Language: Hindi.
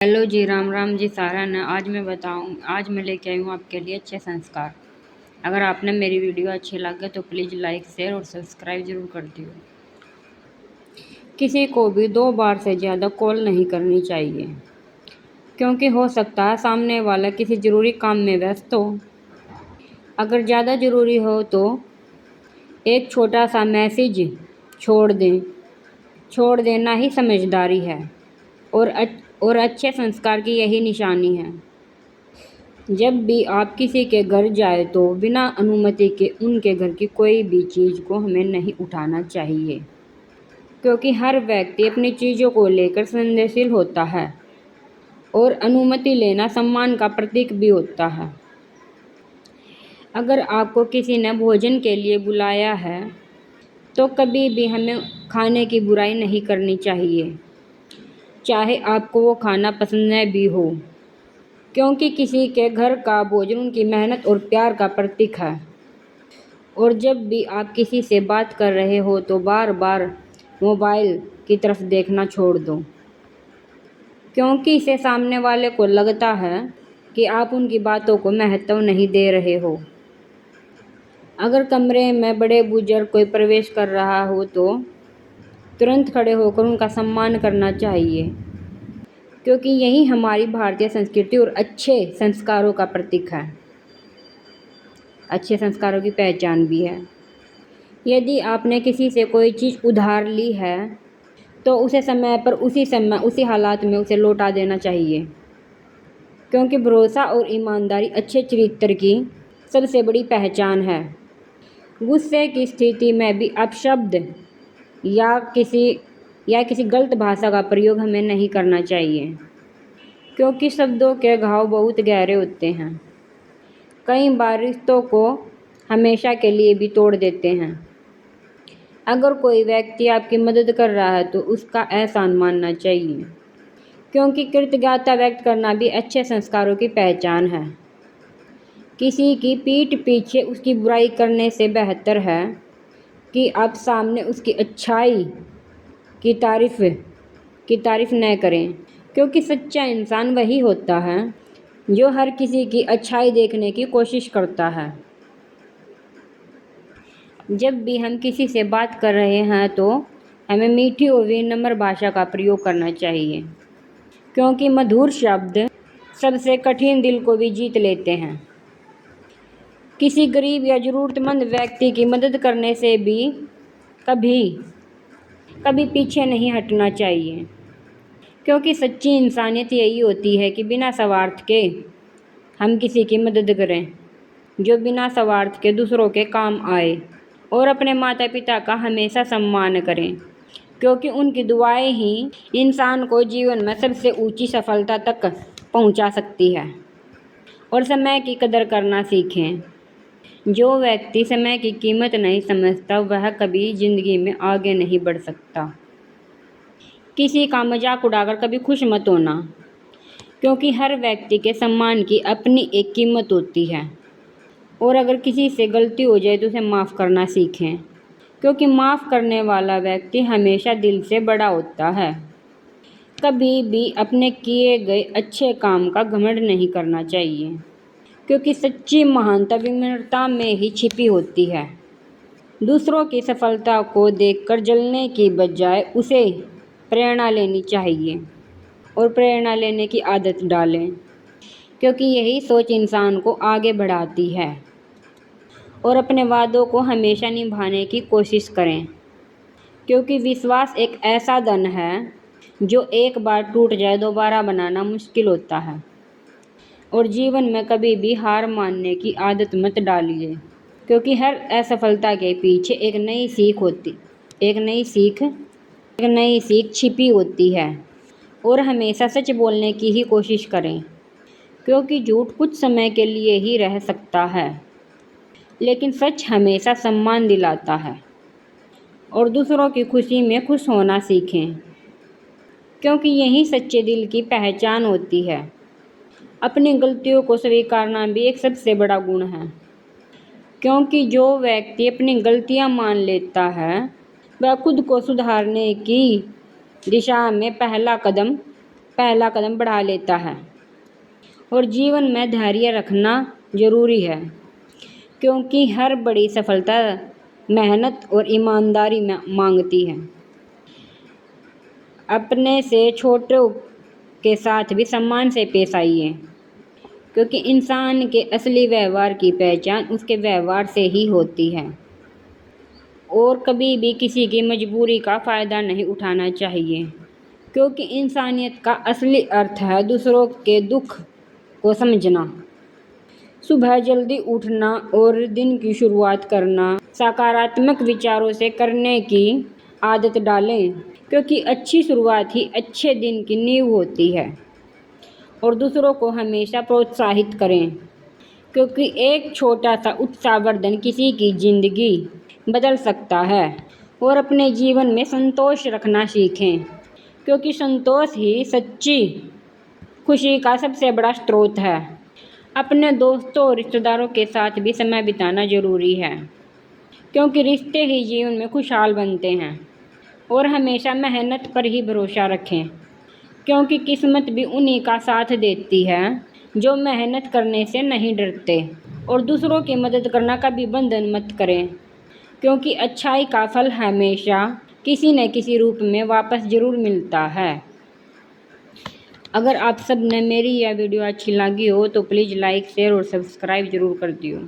हेलो जी, राम राम जी सारा न। आज मैं लेके आई हूँ आपके लिए अच्छे संस्कार। अगर आपने मेरी वीडियो अच्छी लगे तो प्लीज़ लाइक शेयर और सब्सक्राइब ज़रूर कर दियो। किसी को भी 2 बार से ज़्यादा कॉल नहीं करनी चाहिए, क्योंकि हो सकता है सामने वाला किसी ज़रूरी काम में व्यस्त हो। अगर ज़्यादा ज़रूरी हो तो एक छोटा सा मैसेज छोड़ दें। छोड़ देना ही समझदारी है और अच्छे संस्कार की यही निशानी है। जब भी आप किसी के घर जाए तो बिना अनुमति के उनके घर की कोई भी चीज़ को हमें नहीं उठाना चाहिए, क्योंकि हर व्यक्ति अपनी चीज़ों को लेकर संवेदनशील होता है और अनुमति लेना सम्मान का प्रतीक भी होता है। अगर आपको किसी ने भोजन के लिए बुलाया है तो कभी भी हमें खाने की बुराई नहीं करनी चाहिए, चाहे आपको वो खाना पसंद न भी हो, क्योंकि किसी के घर का भोजन उनकी मेहनत और प्यार का प्रतीक है। और जब भी आप किसी से बात कर रहे हो तो बार बार मोबाइल की तरफ देखना छोड़ दो, क्योंकि इससे सामने वाले को लगता है कि आप उनकी बातों को महत्व नहीं दे रहे हो। अगर कमरे में बड़े बुजुर्ग कोई प्रवेश कर रहा हो तो तुरंत खड़े होकर उनका सम्मान करना चाहिए, क्योंकि यही हमारी भारतीय संस्कृति और अच्छे संस्कारों का प्रतीक है, अच्छे संस्कारों की पहचान भी है। यदि आपने किसी से कोई चीज़ उधार ली है तो उसे समय पर उसी हालात में उसे लौटा देना चाहिए, क्योंकि भरोसा और ईमानदारी अच्छे चरित्र की सबसे बड़ी पहचान है। गुस्से की स्थिति में भी अपशब्द या किसी गलत भाषा का प्रयोग हमें नहीं करना चाहिए, क्योंकि शब्दों के घाव बहुत गहरे होते हैं। कई बार रिश्तों को हमेशा के लिए भी तोड़ देते हैं। अगर कोई व्यक्ति आपकी मदद कर रहा है तो उसका एहसान मानना चाहिए, क्योंकि कृतज्ञता व्यक्त करना भी अच्छे संस्कारों की पहचान है। किसी की पीठ पीछे उसकी बुराई करने से बेहतर है कि आप सामने उसकी अच्छाई की तारीफ न करें, क्योंकि सच्चा इंसान वही होता है जो हर किसी की अच्छाई देखने की कोशिश करता है। जब भी हम किसी से बात कर रहे हैं तो हमें मीठी और विनम्र भाषा का प्रयोग करना चाहिए, क्योंकि मधुर शब्द सबसे कठिन दिल को भी जीत लेते हैं। किसी गरीब या ज़रूरतमंद व्यक्ति की मदद करने से भी कभी कभी पीछे नहीं हटना चाहिए, क्योंकि सच्ची इंसानियत यही होती है कि बिना स्वार्थ के हम किसी की मदद करें, जो बिना स्वार्थ के दूसरों के काम आए। और अपने माता पिता का हमेशा सम्मान करें, क्योंकि उनकी दुआएं ही इंसान को जीवन में सबसे ऊंची सफलता तक पहुंचा सकती है। और समय की कदर करना सीखें। जो व्यक्ति समय की कीमत नहीं समझता वह कभी ज़िंदगी में आगे नहीं बढ़ सकता। किसी का मजाक उड़ाकर कभी खुश मत होना, क्योंकि हर व्यक्ति के सम्मान की अपनी एक कीमत होती है। और अगर किसी से गलती हो जाए तो उसे माफ़ करना सीखें, क्योंकि माफ़ करने वाला व्यक्ति हमेशा दिल से बड़ा होता है। कभी भी अपने किए गए अच्छे काम का घमंड नहीं करना चाहिए, क्योंकि सच्ची महानता विनम्रता में ही छिपी होती है। दूसरों की सफलता को देखकर जलने की बजाय उसे प्रेरणा लेनी चाहिए और प्रेरणा लेने की आदत डालें, क्योंकि यही सोच इंसान को आगे बढ़ाती है। और अपने वादों को हमेशा निभाने की कोशिश करें, क्योंकि विश्वास एक ऐसा धन है जो एक बार टूट जाए दोबारा बनाना मुश्किल होता है। और जीवन में कभी भी हार मानने की आदत मत डालिए, क्योंकि हर असफलता के पीछे एक नई सीख छिपी होती है। और हमेशा सच बोलने की ही कोशिश करें, क्योंकि झूठ कुछ समय के लिए ही रह सकता है, लेकिन सच हमेशा सम्मान दिलाता है। और दूसरों की खुशी में खुश होना सीखें, क्योंकि यही सच्चे दिल की पहचान होती है। अपनी गलतियों को स्वीकारना भी एक सबसे बड़ा गुण है, क्योंकि जो व्यक्ति अपनी गलतियां मान लेता है वह खुद को सुधारने की दिशा में पहला कदम पहला कदम बढ़ा लेता है। और जीवन में धैर्य रखना ज़रूरी है, क्योंकि हर बड़ी सफलता मेहनत और ईमानदारी मांगती है। अपने से छोटों के साथ भी सम्मान से पेश आइए, क्योंकि इंसान के असली व्यवहार की पहचान उसके व्यवहार से ही होती है। और कभी भी किसी की मजबूरी का फ़ायदा नहीं उठाना चाहिए, क्योंकि इंसानियत का असली अर्थ है दूसरों के दुख को समझना। सुबह जल्दी उठना और दिन की शुरुआत करना सकारात्मक विचारों से करने की आदत डालें, क्योंकि अच्छी शुरुआत ही अच्छे दिन की नींव होती है। और दूसरों को हमेशा प्रोत्साहित करें, क्योंकि एक छोटा सा उत्साहवर्धन किसी की ज़िंदगी बदल सकता है। और अपने जीवन में संतोष रखना सीखें, क्योंकि संतोष ही सच्ची खुशी का सबसे बड़ा स्रोत है। अपने दोस्तों और रिश्तेदारों के साथ भी समय बिताना ज़रूरी है, क्योंकि रिश्ते ही जीवन में खुशहाल बनते हैं। और हमेशा मेहनत पर ही भरोसा रखें, क्योंकि किस्मत भी उन्हीं का साथ देती है जो मेहनत करने से नहीं डरते। और दूसरों की मदद करना कभी बंधन मत करें, क्योंकि अच्छाई का फल हमेशा किसी न किसी रूप में वापस ज़रूर मिलता है। अगर आप सब ने मेरी यह वीडियो अच्छी लगी हो तो प्लीज़ लाइक, शेयर और सब्सक्राइब ज़रूर कर दियो।